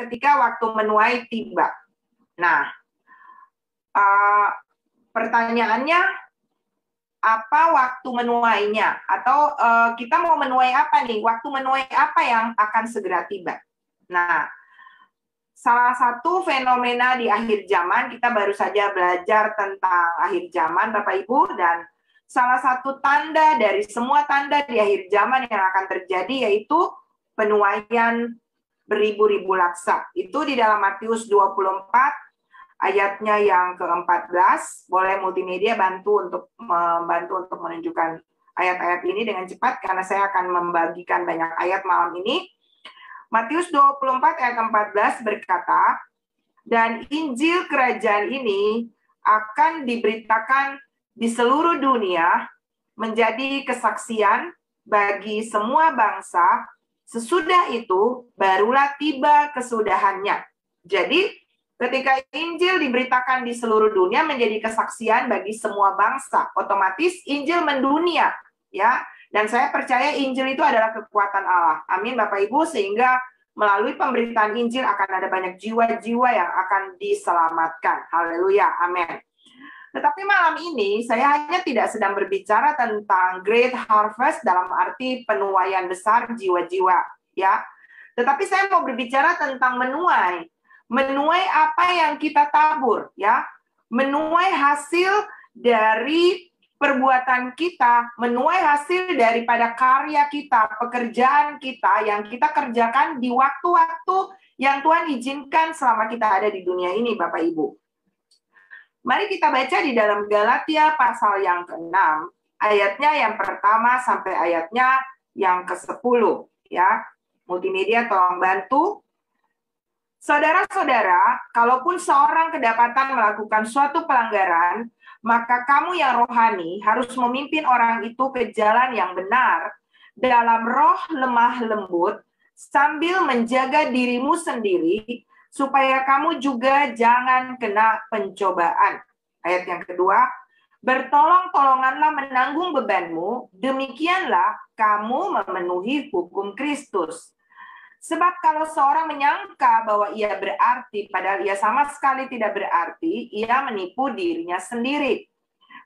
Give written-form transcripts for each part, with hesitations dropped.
ketika waktu menuai tiba. Nah, pertanyaannya, apa waktu menuainya? Atau kita mau menuai apa nih? Waktu menuai apa yang akan segera tiba? Nah, salah satu fenomena di akhir zaman, kita baru saja belajar tentang akhir zaman, Bapak Ibu, dan salah satu tanda dari semua tanda di akhir zaman yang akan terjadi yaitu penuaian beribu-ribu laksa. Itu di dalam Matius 24 ayatnya yang ke-14. Boleh multimedia membantu untuk menunjukkan ayat-ayat ini dengan cepat karena saya akan membagikan banyak ayat malam ini. Matius 24 ayat 14 berkata, dan Injil kerajaan ini akan diberitakan di seluruh dunia menjadi kesaksian bagi semua bangsa, sesudah itu barulah tiba kesudahannya. Jadi ketika Injil diberitakan di seluruh dunia menjadi kesaksian bagi semua bangsa, otomatis Injil mendunia, ya. Dan saya percaya Injil itu adalah kekuatan Allah. Amin, Bapak Ibu, sehingga melalui pemberitaan Injil akan ada banyak jiwa-jiwa yang akan diselamatkan. Haleluya, amin. Tetapi malam ini saya hanya tidak sedang berbicara tentang great harvest dalam arti penuaian besar jiwa-jiwa, ya. Tetapi saya mau berbicara tentang menuai. Menuai apa yang kita tabur, ya. Menuai hasil dari perbuatan kita, menuai hasil daripada karya kita, pekerjaan kita yang kita kerjakan di waktu-waktu yang Tuhan izinkan selama kita ada di dunia ini, Bapak Ibu. Mari kita baca di dalam Galatia pasal yang ke-6, ayatnya yang pertama sampai ayatnya yang ke-10, ya. Multimedia tolong bantu. Saudara-saudara, kalaupun seorang kedapatan melakukan suatu pelanggaran, maka kamu yang rohani harus memimpin orang itu ke jalan yang benar, dalam roh lemah lembut, sambil menjaga dirimu sendiri, supaya kamu juga jangan kena pencobaan. Ayat yang kedua, bertolong-tolonganlah menanggung bebanmu, demikianlah kamu memenuhi hukum Kristus. Sebab kalau seorang menyangka bahwa ia berarti, padahal ia sama sekali tidak berarti, ia menipu dirinya sendiri.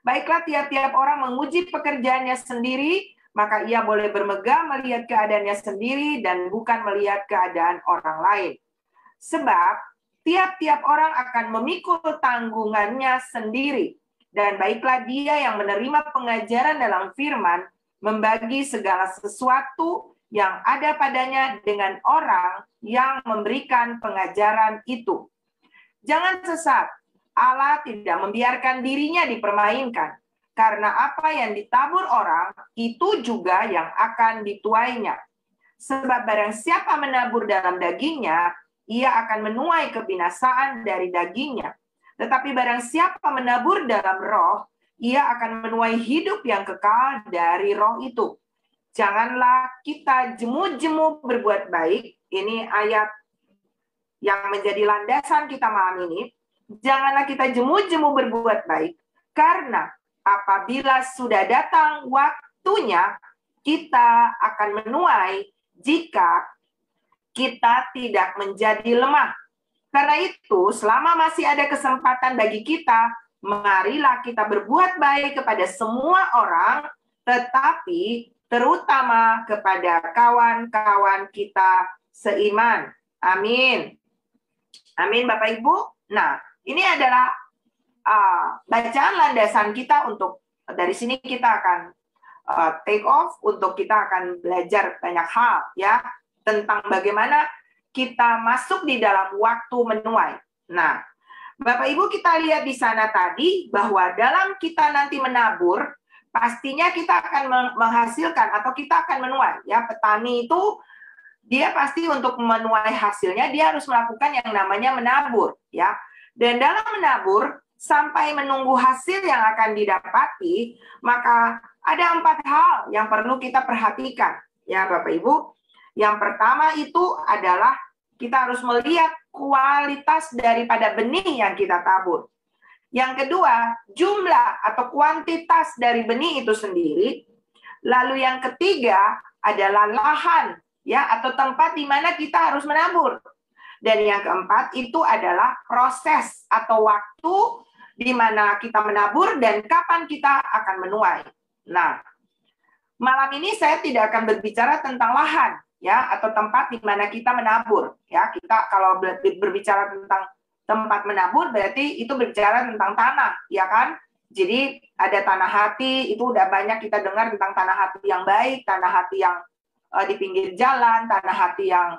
Baiklah, tiap-tiap orang menguji pekerjaannya sendiri, maka ia boleh bermegah melihat keadaannya sendiri dan bukan melihat keadaan orang lain. Sebab tiap-tiap orang akan memikul tanggungannya sendiri. Dan baiklah dia yang menerima pengajaran dalam firman, membagi segala sesuatu yang ada padanya dengan orang yang memberikan pengajaran itu. Jangan sesat, Allah tidak membiarkan dirinya dipermainkan, karena apa yang ditabur orang, itu juga yang akan dituainya. Sebab barang siapa menabur dalam dagingnya, ia akan menuai kebinasaan dari dagingnya. Tetapi barang siapa menabur dalam roh, ia akan menuai hidup yang kekal dari roh itu. Janganlah kita jemu-jemu berbuat baik. Ini ayat yang menjadi landasan kita malam ini. Janganlah kita jemu-jemu berbuat baik. Karena apabila sudah datang waktunya, kita akan menuai jika kita tidak menjadi lemah. Karena itu, selama masih ada kesempatan bagi kita, marilah kita berbuat baik kepada semua orang, tetapi terutama kepada kawan-kawan kita seiman. Amin. Amin, Bapak Ibu. Nah, ini adalah bacaan landasan kita untuk dari sini kita akan take off untuk kita akan belajar banyak hal ya tentang bagaimana kita masuk di dalam waktu menuai. Nah, Bapak Ibu kita lihat di sana tadi bahwa dalam kita nanti menabur pastinya kita akan menghasilkan atau kita akan menuai ya. Petani itu dia pasti untuk menuai hasilnya dia harus melakukan yang namanya menabur ya. Dan dalam menabur sampai menunggu hasil yang akan didapati, maka ada 4 hal yang perlu kita perhatikan ya Bapak Ibu. Yang pertama itu adalah kita harus melihat kualitas daripada benih yang kita tabur. Yang kedua, jumlah atau kuantitas dari benih itu sendiri. Lalu yang ketiga adalah lahan ya atau tempat di mana kita harus menabur. Dan yang keempat itu adalah proses atau waktu di mana kita menabur dan kapan kita akan menuai. Nah, malam ini saya tidak akan berbicara tentang lahan, ya, atau tempat di mana kita menabur. Ya, kita kalau berbicara tentang tempat menabur berarti itu berbicara tentang tanah, ya kan? Jadi ada tanah hati, itu udah banyak kita dengar tentang tanah hati yang baik, tanah hati yang di pinggir jalan, tanah hati yang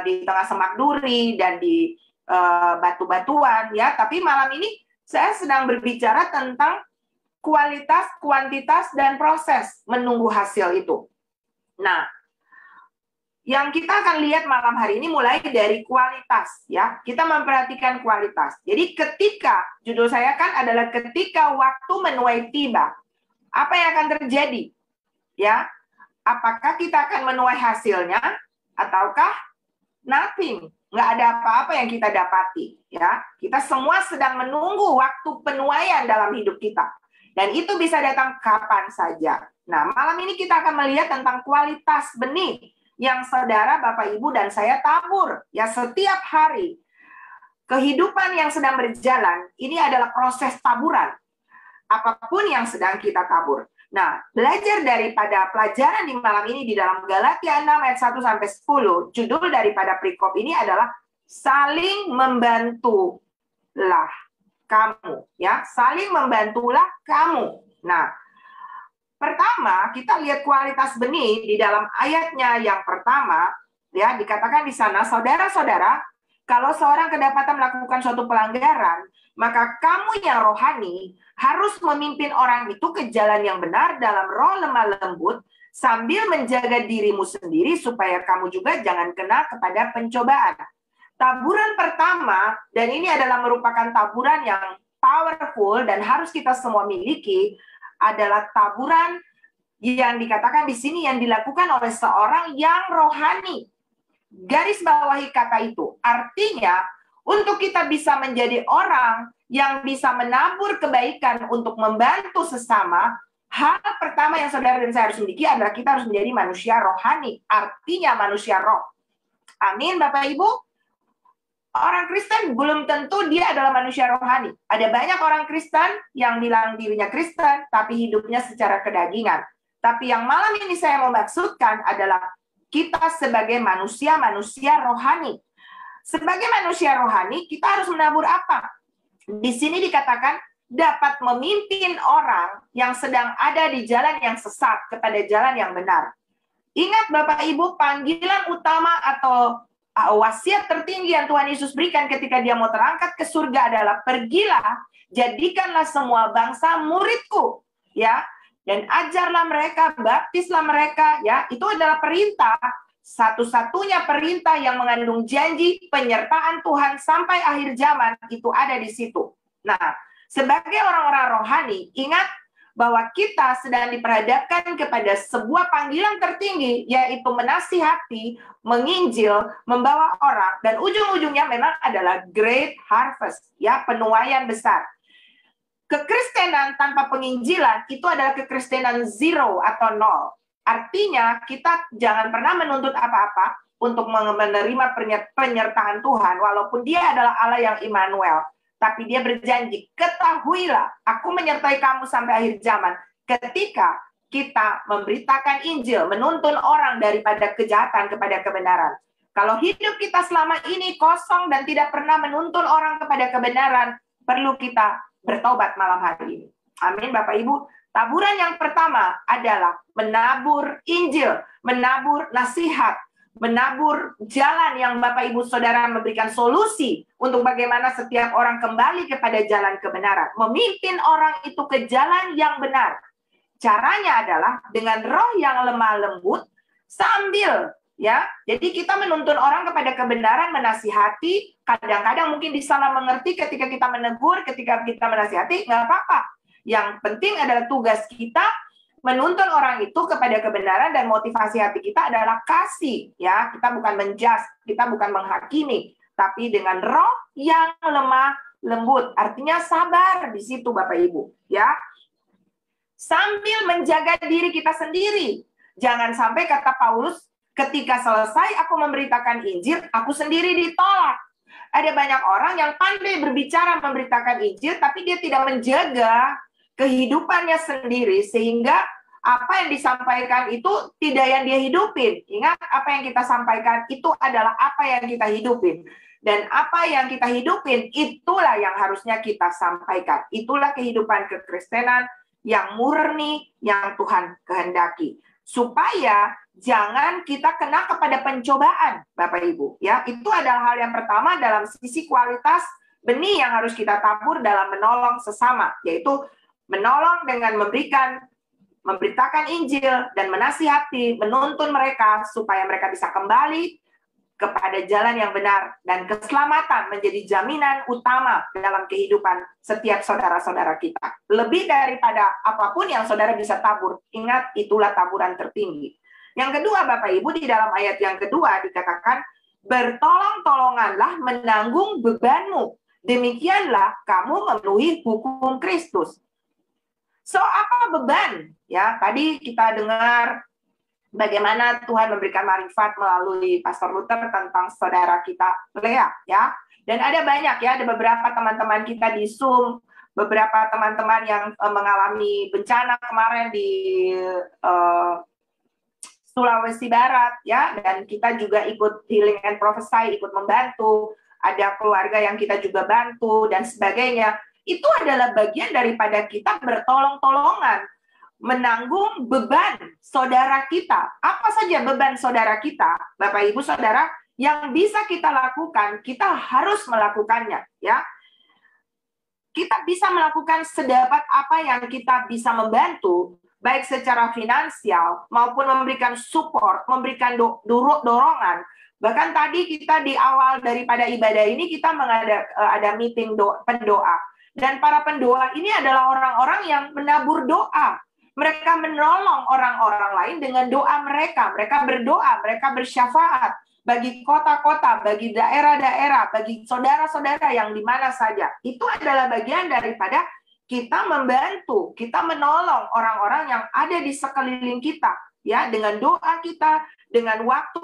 di tengah semak duri dan di batu-batuan, ya. Tapi malam ini saya sedang berbicara tentang kualitas, kuantitas, dan proses menunggu hasil itu. Nah, yang kita akan lihat malam hari ini mulai dari kualitas, ya. Kita memperhatikan kualitas. Jadi ketika, judul saya kan adalah ketika waktu menuai tiba, apa yang akan terjadi? Ya, apakah kita akan menuai hasilnya, ataukah nothing? Nggak ada apa-apa yang kita dapati, ya. Kita semua sedang menunggu waktu penuaian dalam hidup kita. Dan itu bisa datang kapan saja. Nah, malam ini kita akan melihat tentang kualitas benih yang saudara, Bapak, Ibu, dan saya tabur. Ya, setiap hari. Kehidupan yang sedang berjalan, ini adalah proses taburan. Apapun yang sedang kita tabur. Nah, belajar daripada pelajaran di malam ini di dalam Galatia 6 ayat 1-10, judul daripada perikop ini adalah saling membantulah kamu, ya, saling membantulah kamu. Nah, pertama kita lihat kualitas benih di dalam ayatnya yang pertama, ya, dikatakan di sana, saudara-saudara, kalau seorang kedapatan melakukan suatu pelanggaran, maka kamu yang rohani harus memimpin orang itu ke jalan yang benar dalam roh lemah lembut, sambil menjaga dirimu sendiri supaya kamu juga jangan kena kepada pencobaan. Taburan pertama, dan ini adalah merupakan taburan yang powerful dan harus kita semua miliki, adalah taburan yang dikatakan di sini yang dilakukan oleh seorang yang rohani. Garis bawahi kata itu. Artinya, untuk kita bisa menjadi orang yang bisa menabur kebaikan untuk membantu sesama, hal pertama yang saudara dan saya harus miliki adalah kita harus menjadi manusia rohani. Artinya manusia roh. Amin, Bapak Ibu. Orang Kristen belum tentu dia adalah manusia rohani. Ada banyak orang Kristen yang bilang dirinya Kristen, tapi hidupnya secara kedagingan. Tapi yang malam ini saya mau maksudkan adalah kita sebagai manusia-manusia rohani. Sebagai manusia rohani, kita harus menabur apa? Di sini dikatakan dapat memimpin orang yang sedang ada di jalan yang sesat kepada jalan yang benar. Ingat Bapak Ibu, panggilan utama atau wasiat tertinggi yang Tuhan Yesus berikan ketika dia mau terangkat ke surga adalah pergilah, jadikanlah semua bangsa muridku, ya, dan ajarlah mereka, baptislah mereka, ya. Itu adalah perintah, satu-satunya perintah yang mengandung janji penyertaan Tuhan sampai akhir zaman, itu ada di situ. Nah, sebagai orang-orang rohani, ingat bahwa kita sedang diperhadapkan kepada sebuah panggilan tertinggi, yaitu menasihati, menginjil, membawa orang, dan ujung-ujungnya memang adalah great harvest, ya, penuaian besar. Kekristenan tanpa penginjilan itu adalah kekristenan zero atau nol. Artinya kita jangan pernah menuntut apa-apa untuk menerima penyertaan Tuhan, walaupun dia adalah Allah yang Immanuel. Tapi dia berjanji, ketahuilah, aku menyertai kamu sampai akhir zaman. Ketika kita memberitakan Injil, menuntun orang daripada kejahatan kepada kebenaran. Kalau hidup kita selama ini kosong dan tidak pernah menuntun orang kepada kebenaran, perlu kita bertobat malam hari ini. Amin, Bapak Ibu. Taburan yang pertama adalah menabur Injil, menabur nasihat, menabur jalan yang Bapak Ibu Saudara memberikan solusi untuk bagaimana setiap orang kembali kepada jalan kebenaran. Memimpin orang itu ke jalan yang benar. Caranya adalah dengan roh yang lemah lembut sambil, ya. Jadi kita menuntun orang kepada kebenaran, menasihati, kadang-kadang mungkin disalah mengerti ketika kita menegur, ketika kita menasihati, nggak apa-apa. Yang penting adalah tugas kita menuntun orang itu kepada kebenaran, dan motivasi hati kita adalah kasih, ya. Kita bukan menjudge, kita bukan menghakimi, tapi dengan roh yang lemah lembut. Artinya sabar di situ Bapak Ibu, ya. Sambil menjaga diri kita sendiri. Jangan sampai kata Paulus, Ketika selesai aku memberitakan Injil, aku sendiri ditolak. Ada banyak orang yang pandai berbicara memberitakan Injil, tapi dia tidak menjaga kehidupannya sendiri, sehingga apa yang disampaikan itu tidak yang dia hidupin. Ingat, apa yang kita sampaikan itu adalah apa yang kita hidupin. Dan apa yang kita hidupin, itulah yang harusnya kita sampaikan. Itulah kehidupan kekristenan yang murni, yang Tuhan kehendaki. Supaya jangan kita kena kepada pencobaan, Bapak Ibu. Ya, itu adalah hal yang pertama dalam sisi kualitas benih yang harus kita tabur dalam menolong sesama, yaitu menolong dengan memberitakan Injil dan menasihati, menuntun mereka supaya mereka bisa kembali kepada jalan yang benar, dan keselamatan menjadi jaminan utama dalam kehidupan setiap saudara-saudara kita. Lebih daripada apapun yang saudara bisa tabur, ingat itulah taburan tertinggi. Yang kedua, Bapak Ibu, di dalam ayat yang kedua dikatakan, bertolong-tolonganlah menanggung bebanmu, demikianlah kamu memenuhi hukum Kristus. So, apa beban? Ya, tadi kita dengar bagaimana Tuhan memberikan marifat melalui Pastor Luther tentang saudara kita Lea, ya. Dan ada banyak ya, ada beberapa teman-teman kita di Zoom, beberapa teman-teman yang mengalami bencana kemarin di Sulawesi Barat, ya. Dan kita juga ikut Healing and Prophesy, ikut membantu. Ada keluarga yang kita juga bantu dan sebagainya. Itu adalah bagian daripada kita bertolong-tolongan menanggung beban saudara kita. Apa saja beban saudara kita, Bapak Ibu Saudara, yang bisa kita lakukan, kita harus melakukannya, ya. Kita bisa melakukan sedapat apa yang kita bisa membantu, baik secara finansial maupun memberikan support, memberikan dorongan. Bahkan tadi kita di awal daripada ibadah ini kita ada meeting pendoa. Dan para pendoa ini adalah orang-orang yang menabur doa. Mereka menolong orang-orang lain dengan doa mereka. Mereka berdoa, mereka bersyafaat bagi kota-kota, bagi daerah-daerah, bagi saudara-saudara yang di mana saja. Itu adalah bagian daripada kita membantu, kita menolong orang-orang yang ada di sekeliling kita. Ya, dengan doa kita, dengan waktu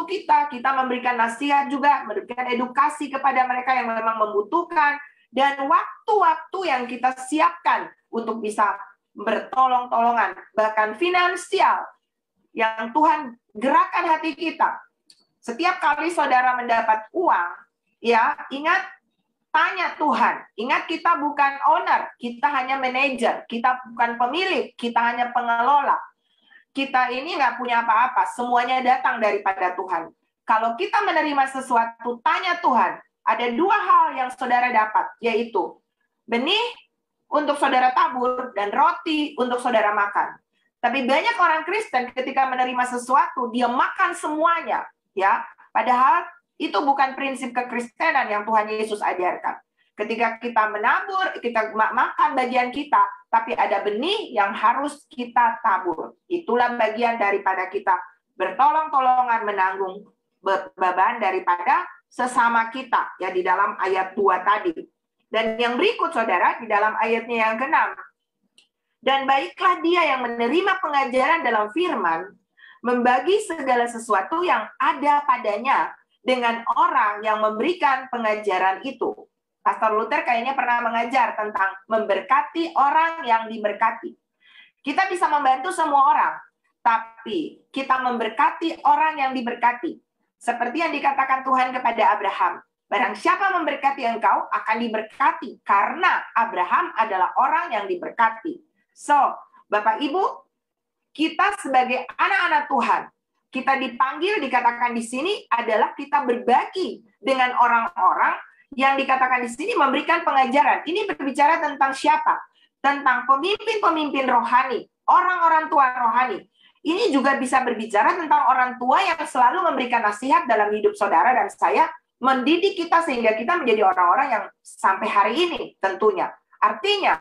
kita memberikan nasihat juga, memberikan edukasi kepada mereka yang memang membutuhkan. Dan waktu-waktu yang kita siapkan untuk bisa bertolong-tolongan, bahkan finansial, yang Tuhan gerakan hati kita. Setiap kali saudara mendapat uang, ya ingat, tanya Tuhan. Ingat, kita bukan owner, kita hanya manajer, kita bukan pemilik, kita hanya pengelola. Kita ini nggak punya apa-apa, semuanya datang daripada Tuhan. Kalau kita menerima sesuatu, tanya Tuhan. Ada dua hal yang saudara dapat, yaitu benih untuk saudara tabur dan roti untuk saudara makan. Tapi banyak orang Kristen ketika menerima sesuatu, dia makan semuanya, ya. Padahal itu bukan prinsip kekristenan yang Tuhan Yesus ajarkan. Ketika kita menabur, kita makan bagian kita, tapi ada benih yang harus kita tabur. Itulah bagian daripada kita bertolong-tolongan menanggung beban daripada sesama kita, ya, di dalam ayat 2 tadi. Dan yang berikut, saudara, di dalam ayatnya yang ke-6. Dan baiklah dia yang menerima pengajaran dalam firman, membagi segala sesuatu yang ada padanya dengan orang yang memberikan pengajaran itu. Pastor Luther kayaknya pernah mengajar tentang memberkati orang yang diberkati. Kita bisa membantu semua orang, tapi kita memberkati orang yang diberkati. Seperti yang dikatakan Tuhan kepada Abraham, barang siapa memberkati engkau akan diberkati, karena Abraham adalah orang yang diberkati. So, Bapak Ibu, kita sebagai anak-anak Tuhan, kita dipanggil, dikatakan di sini adalah kita berbagi dengan orang-orang yang dikatakan di sini memberikan pengajaran. Ini berbicara tentang siapa? Tentang pemimpin-pemimpin rohani, orang-orang tua rohani. Ini juga bisa berbicara tentang orang tua yang selalu memberikan nasihat dalam hidup saudara dan saya, mendidik kita sehingga kita menjadi orang-orang yang sampai hari ini tentunya. Artinya,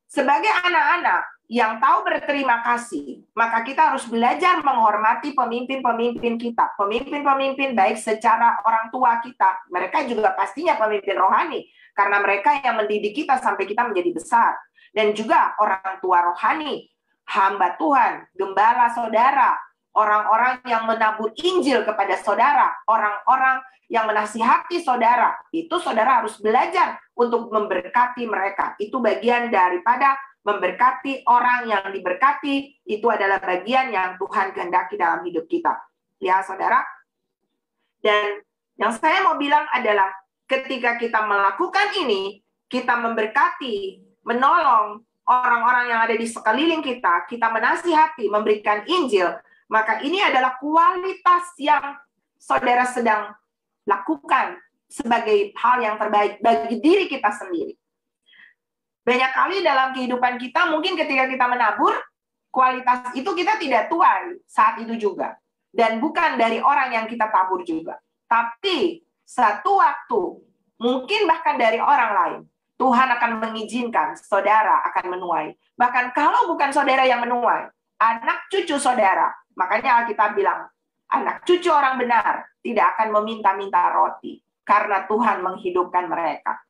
sebagai anak-anak yang tahu berterima kasih, maka kita harus belajar menghormati pemimpin-pemimpin kita. Pemimpin-pemimpin baik secara orang tua kita, mereka juga pastinya pemimpin rohani, karena mereka yang mendidik kita sampai kita menjadi besar. Dan juga orang tua rohani, hamba Tuhan, gembala saudara, orang-orang yang menabur Injil kepada saudara, orang-orang yang menasihati saudara, itu saudara harus belajar untuk memberkati mereka. Itu bagian daripada memberkati orang yang diberkati, itu adalah bagian yang Tuhan kehendaki dalam hidup kita. Ya, saudara. Dan yang saya mau bilang adalah ketika kita melakukan ini, kita memberkati, menolong orang-orang yang ada di sekeliling kita, kita menasihati, memberikan Injil, maka ini adalah kualitas yang saudara sedang lakukan sebagai hal yang terbaik bagi diri kita sendiri. Banyak kali dalam kehidupan kita, mungkin ketika kita menabur, kualitas itu kita tidak tuai saat itu juga. Dan bukan dari orang yang kita tabur juga. Tapi satu waktu, mungkin bahkan dari orang lain, Tuhan akan mengizinkan saudara akan menuai. Bahkan kalau bukan saudara yang menuai, anak cucu saudara, makanya Alkitab bilang, anak cucu orang benar tidak akan meminta-minta roti, karena Tuhan menghidupkan mereka.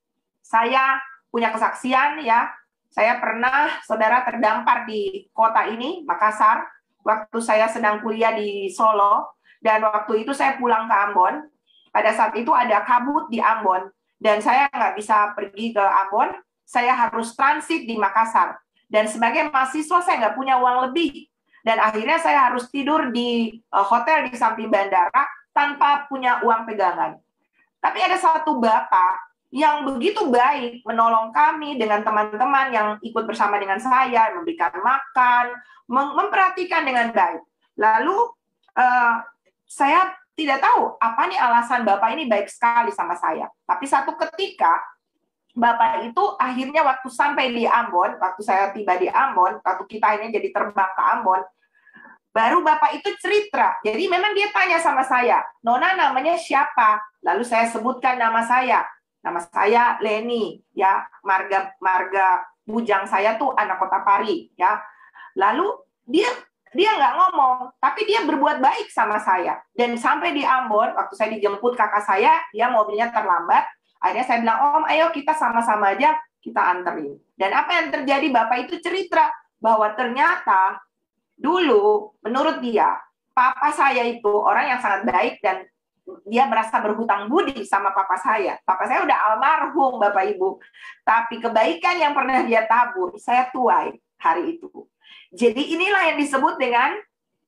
Saya punya kesaksian ya, saya pernah, saudara, terdampar di kota ini, Makassar, waktu saya sedang kuliah di Solo, dan waktu itu saya pulang ke Ambon. Pada saat itu ada kabut di Ambon, dan saya nggak bisa pergi ke Ambon, saya harus transit di Makassar. Dan sebagai mahasiswa, saya nggak punya uang lebih. Dan akhirnya saya harus tidur di hotel di samping bandara, tanpa punya uang pegangan. Tapi ada satu bapak yang begitu baik menolong kami dengan teman-teman yang ikut bersama dengan saya, memberikan makan, memperhatikan dengan baik. Lalu saya tidak tahu apa nih alasan Bapak ini baik sekali sama saya. Tapi satu ketika Bapak itu akhirnya waktu sampai di Ambon, waktu saya tiba di Ambon, waktu kita akhirnya jadi terbang ke Ambon, baru Bapak itu cerita. Jadi memang dia tanya sama saya, Nona namanya siapa? Lalu saya sebutkan nama saya. Nama saya Leni, ya, marga bujang saya tuh anak Kota Pari, ya. Lalu dia nggak ngomong, tapi dia berbuat baik sama saya. Dan sampai di Ambon, waktu saya dijemput kakak saya, dia mobilnya terlambat. Akhirnya saya bilang, Om, ayo kita sama-sama aja, kita anterin. Dan apa yang terjadi, Bapak itu cerita bahwa ternyata dulu, menurut dia, papa saya itu orang yang sangat baik dan dia merasa berhutang budi sama papa saya. Papa saya udah almarhum, Bapak Ibu. Tapi kebaikan yang pernah dia tabur, saya tuai hari itu. Jadi inilah yang disebut dengan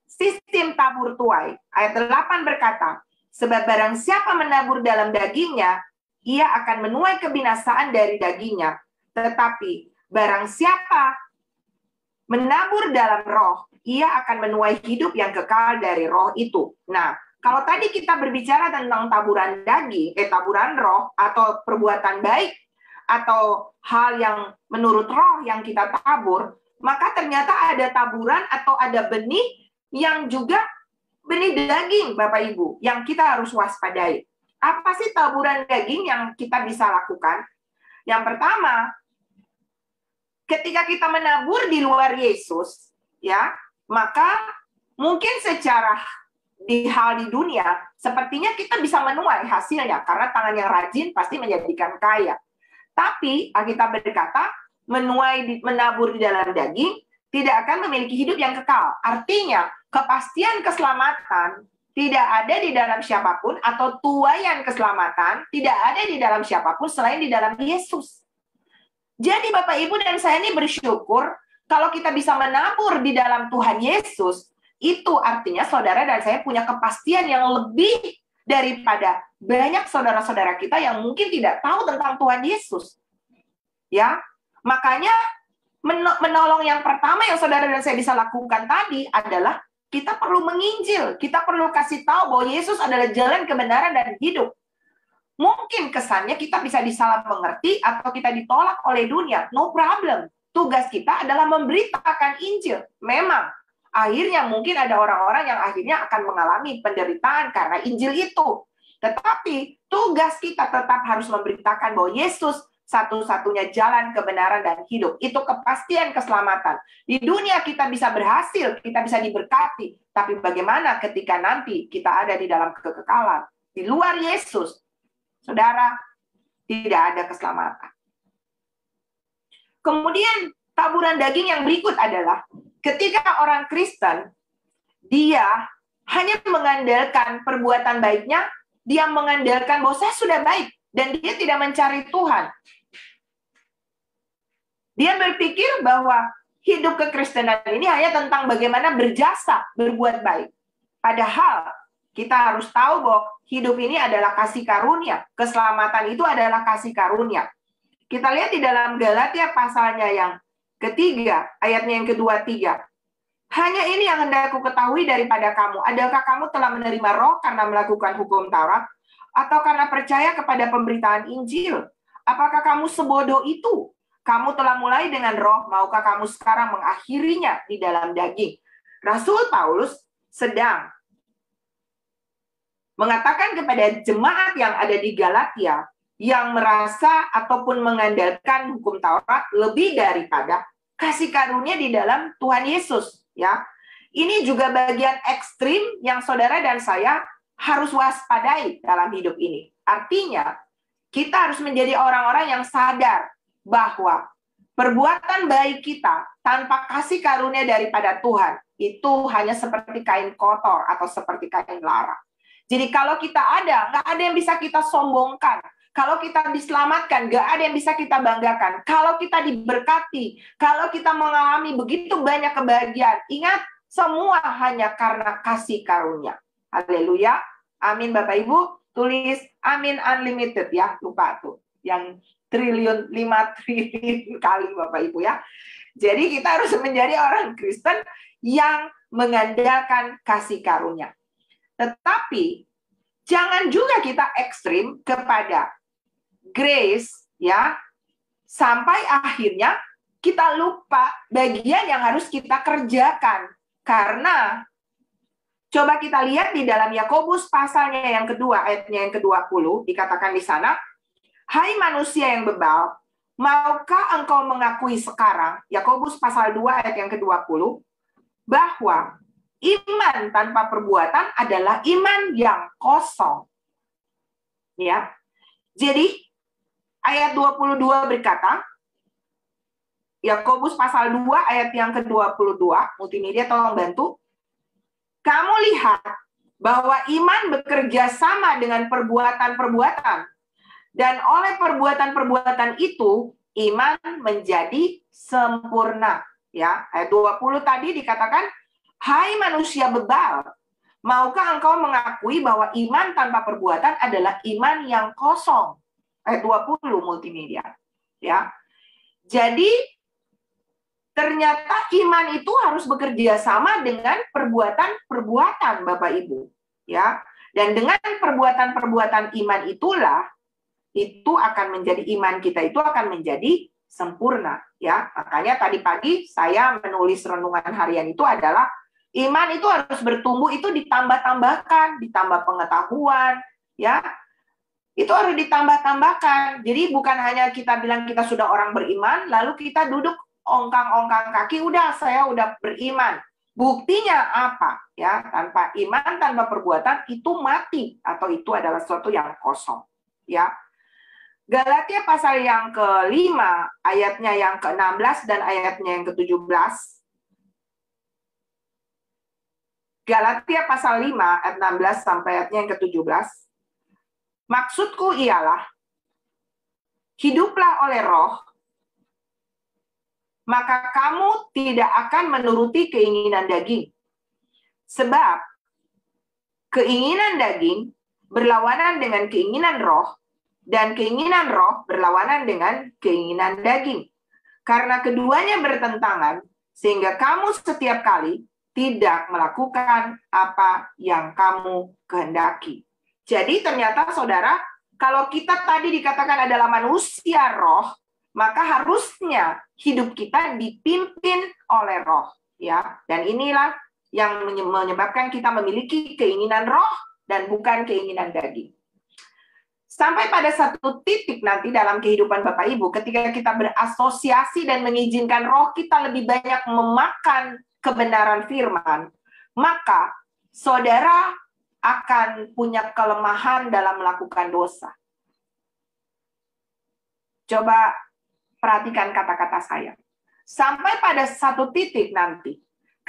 sistem tabur tuai. Ayat 8 berkata, sebab barang siapa menabur dalam dagingnya, ia akan menuai kebinasaan dari dagingnya. Tetapi barang siapa menabur dalam roh, ia akan menuai hidup yang kekal dari roh itu. Nah, kalau tadi kita berbicara tentang taburan daging, taburan roh, atau perbuatan baik, atau hal yang menurut roh yang kita tabur, maka ternyata ada taburan atau ada benih yang juga benih daging, Bapak Ibu, yang kita harus waspadai. Apa sih taburan daging yang kita bisa lakukan? Yang pertama, ketika kita menabur di luar Yesus, ya, maka mungkin secara di hal di dunia, sepertinya kita bisa menuai hasilnya, karena tangan yang rajin pasti menjadikan kaya. Tapi Alkitab berkata, menabur di dalam daging tidak akan memiliki hidup yang kekal. Artinya, kepastian keselamatan tidak ada di dalam siapapun, atau tuaian keselamatan tidak ada di dalam siapapun selain di dalam Yesus. Jadi Bapak Ibu dan saya ini bersyukur kalau kita bisa menabur di dalam Tuhan Yesus. Itu artinya saudara dan saya punya kepastian yang lebih daripada banyak saudara-saudara kita yang mungkin tidak tahu tentang Tuhan Yesus. Ya, makanya menolong yang pertama yang saudara dan saya bisa lakukan tadi adalah kita perlu menginjil. Kita perlu kasih tahu bahwa Yesus adalah jalan kebenaran dan hidup. Mungkin kesannya kita bisa disalah mengerti atau kita ditolak oleh dunia. No problem. Tugas kita adalah memberitakan Injil. Memang akhirnya mungkin ada orang-orang yang akhirnya akan mengalami penderitaan karena Injil itu. Tetapi tugas kita tetap harus memberitakan bahwa Yesus satu-satunya jalan kebenaran dan hidup. Itu kepastian keselamatan. Di dunia kita bisa berhasil, kita bisa diberkati. Tapi bagaimana ketika nanti kita ada di dalam kekekalan? Di luar Yesus, saudara, tidak ada keselamatan. Kemudian taburan daging yang berikut adalah ketika orang Kristen, Dia hanya mengandalkan perbuatan baiknya, dia mengandalkan bahwa saya sudah baik, dan dia tidak mencari Tuhan. Dia berpikir bahwa hidup kekristenan ini hanya tentang bagaimana berjasa, berbuat baik. Padahal kita harus tahu bahwa hidup ini adalah kasih karunia. Keselamatan itu adalah kasih karunia. Kita lihat di dalam Galatia pasalnya yang ketiga, ayatnya yang kedua-tiga. Hanya ini yang hendak aku ketahui daripada kamu. Adakah kamu telah menerima roh karena melakukan hukum Taurat? Atau karena percaya kepada pemberitaan Injil? Apakah kamu sebodoh itu? Kamu telah mulai dengan roh, maukah kamu sekarang mengakhirinya di dalam daging? Rasul Paulus sedang mengatakan kepada jemaat yang ada di Galatia yang merasa ataupun mengandalkan hukum Taurat lebih daripada kasih karunia di dalam Tuhan Yesus, ya. Ini juga bagian ekstrim yang saudara dan saya harus waspadai dalam hidup ini. Artinya, kita harus menjadi orang-orang yang sadar bahwa perbuatan baik kita tanpa kasih karunia daripada Tuhan itu hanya seperti kain kotor atau seperti kain lara. Jadi kalau kita nggak ada yang bisa kita sombongkan. Kalau kita diselamatkan, nggak ada yang bisa kita banggakan. Kalau kita diberkati, kalau kita mengalami begitu banyak kebahagiaan, ingat, semua hanya karena kasih karunia. Haleluya. Amin Bapak Ibu. Tulis amin unlimited ya. Lupa tuh. Yang 5 triliun kali Bapak Ibu ya. Jadi kita harus menjadi orang Kristen yang mengandalkan kasih karunia. Tetapi jangan juga kita ekstrim kepada grace ya, sampai akhirnya kita lupa bagian yang harus kita kerjakan. Karena coba kita lihat di dalam Yakobus pasalnya yang kedua, ayatnya yang ke-20, dikatakan di sana, hai manusia yang bebal, maukah engkau mengakui sekarang, Yakobus pasal 2 ayat yang ke-20, bahwa iman tanpa perbuatan adalah iman yang kosong. Ya. Jadi ayat 22 berkata, Yakobus pasal 2 ayat yang ke-22, multimedia tolong bantu. Kamu lihat bahwa iman bekerja sama dengan perbuatan-perbuatan. Dan oleh perbuatan-perbuatan itu, iman menjadi sempurna. Ya, ayat 20 tadi dikatakan, hai manusia bebal, maukah engkau mengakui bahwa iman tanpa perbuatan adalah iman yang kosong? Ayat 20 multimedia. Ya. Jadi ternyata iman itu harus bekerja sama dengan perbuatan-perbuatan Bapak Ibu, ya. Dan dengan perbuatan-perbuatan iman itulah itu akan menjadi iman kita itu akan menjadi sempurna, ya. Makanya tadi pagi saya menulis renungan harian itu adalah iman itu harus bertumbuh, itu ditambah-tambahkan, ditambah pengetahuan, ya. Itu harus ditambah-tambahkan. Jadi bukan hanya kita bilang kita sudah orang beriman, lalu kita duduk ongkang-ongkang kaki, udah saya udah beriman. Buktinya apa? Ya, tanpa iman, tanpa perbuatan itu mati atau itu adalah sesuatu yang kosong. Ya. Galatia pasal yang ke-5, ayatnya yang ke-16 dan ayatnya yang ke-17. Galatia pasal 5 ayat 16 sampai ayatnya yang ke-17. Maksudku ialah, hiduplah oleh roh, maka kamu tidak akan menuruti keinginan daging. Sebab keinginan daging berlawanan dengan keinginan roh, dan keinginan roh berlawanan dengan keinginan daging. Karena keduanya bertentangan, sehingga kamu setiap kali tidak melakukan apa yang kamu kehendaki. Jadi ternyata saudara, kalau kita tadi dikatakan adalah manusia roh, maka harusnya hidup kita dipimpin oleh roh, ya. Dan inilah yang menyebabkan kita memiliki keinginan roh dan bukan keinginan daging. Sampai pada satu titik nanti dalam kehidupan Bapak Ibu, ketika kita berasosiasi dan mengizinkan roh kita lebih banyak memakan kebenaran firman, maka saudara akan punya kelemahan dalam melakukan dosa. Coba perhatikan kata-kata saya. Sampai pada satu titik nanti,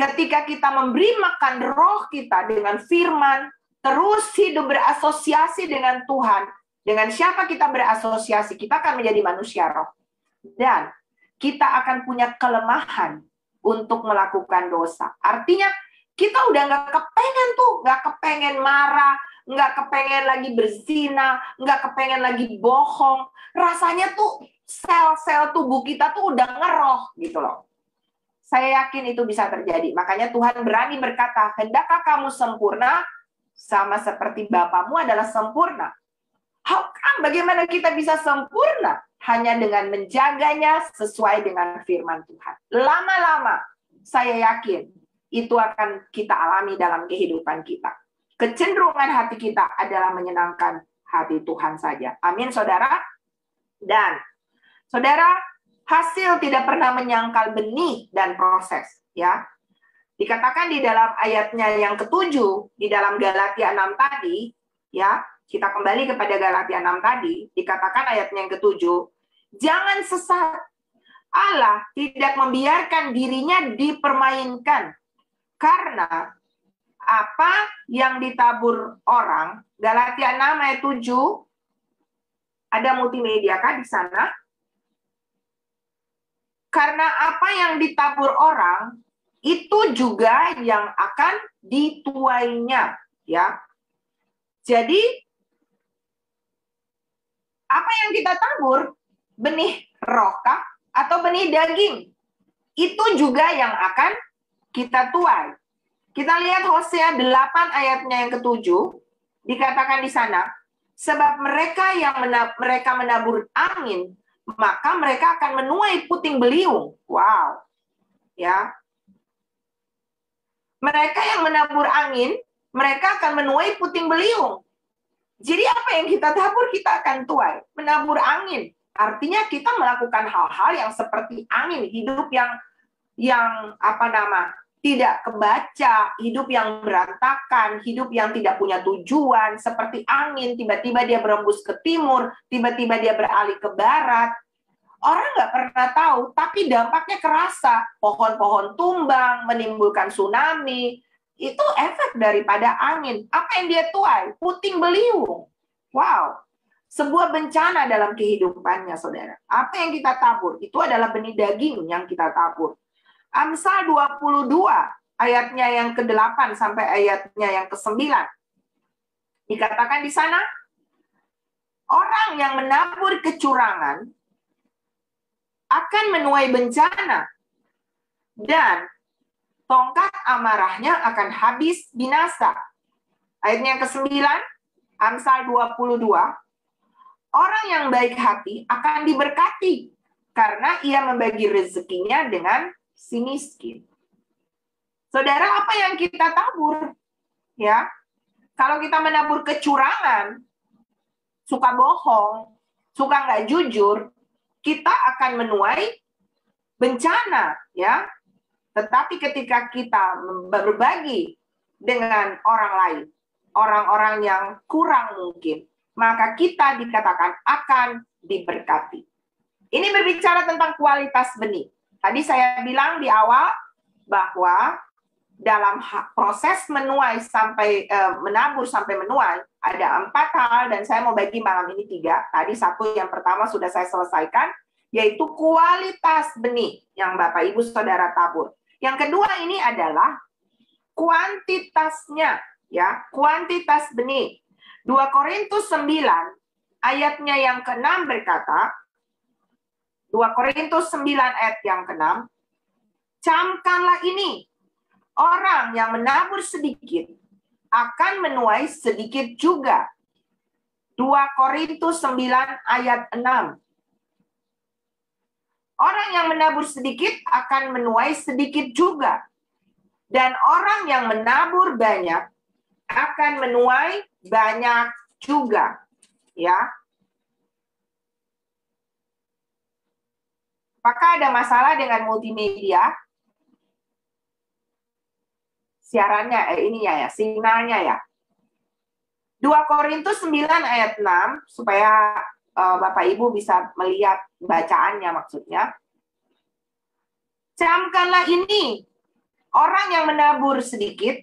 Ketika kita memberi makan roh kita dengan firman, terus hidup berasosiasi dengan Tuhan, dengan siapa kita berasosiasi, kita akan menjadi manusia roh. Dan kita akan punya kelemahan untuk melakukan dosa. Artinya kita udah nggak kepengen marah, nggak kepengen lagi berzina, nggak kepengen lagi bohong. Rasanya tuh sel-sel tubuh kita tuh udah ngeroh gitu loh. Saya yakin itu bisa terjadi. Makanya Tuhan berani berkata, hendakkah kamu sempurna sama seperti Bapamu adalah sempurna. How come? Bagaimana kita bisa sempurna? Hanya dengan menjaganya sesuai dengan firman Tuhan. Lama-lama saya yakin itu akan kita alami dalam kehidupan kita. Kecenderungan hati kita adalah menyenangkan hati Tuhan saja. Amin, saudara. Dan saudara, hasil tidak pernah menyangkal benih dan proses, ya. Dikatakan di dalam ayatnya yang ke-7 di dalam Galatia 6 tadi, ya. Kita kembali kepada Galatia 6 tadi, dikatakan ayatnya yang ke-7, jangan sesat. Allah tidak membiarkan dirinya dipermainkan. Karena apa yang ditabur orang, Galatia 6 ayat 7, ada multimedia kah di sana? Karena apa yang ditabur orang, itu juga yang akan dituainya. Ya. Jadi, apa yang kita tabur? Benih roh kah? Atau benih daging? Itu juga yang akan kita tuai. Kita lihat Hosea 8 ayatnya yang ke-7. Dikatakan di sana, sebab mereka yang mereka menabur angin, maka mereka akan menuai puting beliung. Wow. Ya. Mereka yang menabur angin, mereka akan menuai puting beliung. Jadi apa yang kita tabur, kita akan tuai. Menabur angin. Artinya kita melakukan hal-hal yang seperti angin, hidup yang tidak kebaca, hidup yang berantakan, hidup yang tidak punya tujuan, seperti angin, tiba-tiba dia berembus ke timur, tiba-tiba dia beralih ke barat. Orang nggak pernah tahu, tapi dampaknya kerasa. Pohon-pohon tumbang, menimbulkan tsunami. Itu efek daripada angin. Apa yang dia tuai? Puting beliung. Wow. Sebuah bencana dalam kehidupannya, saudara. Apa yang kita tabur? Itu adalah benih daging yang kita tabur. Amsal 22, ayatnya yang ke-8 sampai ayatnya yang ke-9. Dikatakan di sana, orang yang menabur kecurangan akan menuai bencana, dan tongkat amarahnya akan habis binasa. Ayatnya yang ke-9, Amsal 22, orang yang baik hati akan diberkati, karena ia membagi rezekinya dengan si miskin. Saudara, apa yang kita tabur? Ya, kalau kita menabur kecurangan, suka bohong, suka nggak jujur, kita akan menuai bencana, ya. Tetapi ketika kita berbagi dengan orang lain, orang-orang yang kurang mungkin, maka kita dikatakan akan diberkati. Ini berbicara tentang kualitas benih. Tadi saya bilang di awal bahwa dalam proses menuai sampai menabur sampai menuai ada 4 hal, dan saya mau bagi malam ini 3. Tadi 1 yang pertama sudah saya selesaikan, yaitu kualitas benih yang Bapak Ibu Saudara tabur. Yang kedua ini adalah kuantitasnya, ya, kuantitas benih. 2 Korintus 9 ayatnya yang ke-6 berkata, 2 Korintus 9 ayat yang ke-6, camkanlah ini, orang yang menabur sedikit akan menuai sedikit juga. 2 Korintus 9 ayat 6. Orang yang menabur sedikit akan menuai sedikit juga. Dan orang yang menabur banyak akan menuai banyak juga. Ya. Apakah ada masalah dengan multimedia? Siarannya, sinyalnya ya. 2 Korintus 9 ayat 6, supaya Bapak Ibu bisa melihat bacaannya maksudnya. Camkanlah ini, Orang yang menabur sedikit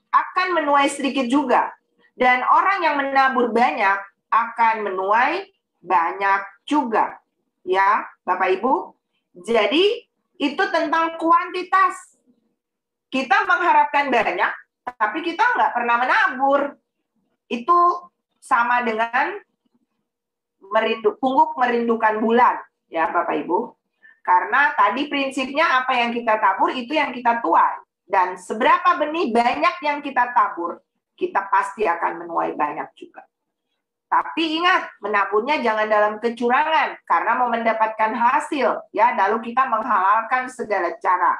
akan menuai sedikit juga. Dan orang yang menabur banyak akan menuai banyak juga. Ya, Bapak Ibu. Jadi, itu tentang kuantitas. Kita mengharapkan banyak, tapi kita nggak pernah menabur. Itu sama dengan pungguk merindukan bulan, ya Bapak Ibu. Karena tadi prinsipnya apa yang kita tabur itu yang kita tuai. Dan seberapa benih banyak yang kita tabur, kita pasti akan menuai banyak juga. Tapi ingat, menaburnya jangan dalam kecurangan, karena mau mendapatkan hasil, ya. Lalu kita menghalalkan segala cara.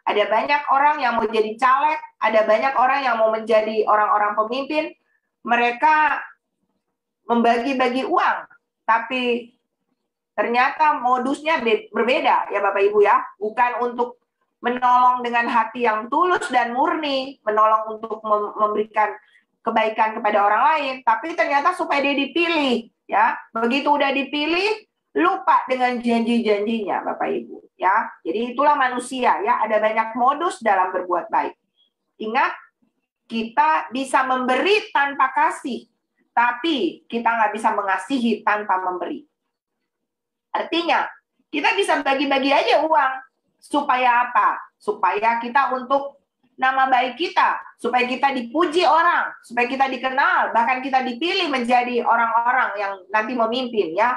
Ada banyak orang yang mau jadi caleg, ada banyak orang yang mau menjadi orang-orang pemimpin, mereka membagi-bagi uang, tapi ternyata modusnya berbeda, ya Bapak Ibu ya. Bukan untuk menolong dengan hati yang tulus dan murni, menolong untuk memberikan kebaikan kepada orang lain, tapi ternyata supaya dia dipilih, ya. Begitu udah dipilih, lupa dengan janji-janjinya, Bapak Ibu, ya. Jadi itulah manusia, ya. Ada banyak modus dalam berbuat baik. Ingat, kita bisa memberi tanpa kasih, tapi kita nggak bisa mengasihi tanpa memberi. Artinya, kita bisa bagi-bagi aja uang. Supaya apa? Supaya kita untuk nama baik kita, supaya kita dipuji orang, supaya kita dikenal, bahkan kita dipilih menjadi orang-orang yang nanti memimpin, ya.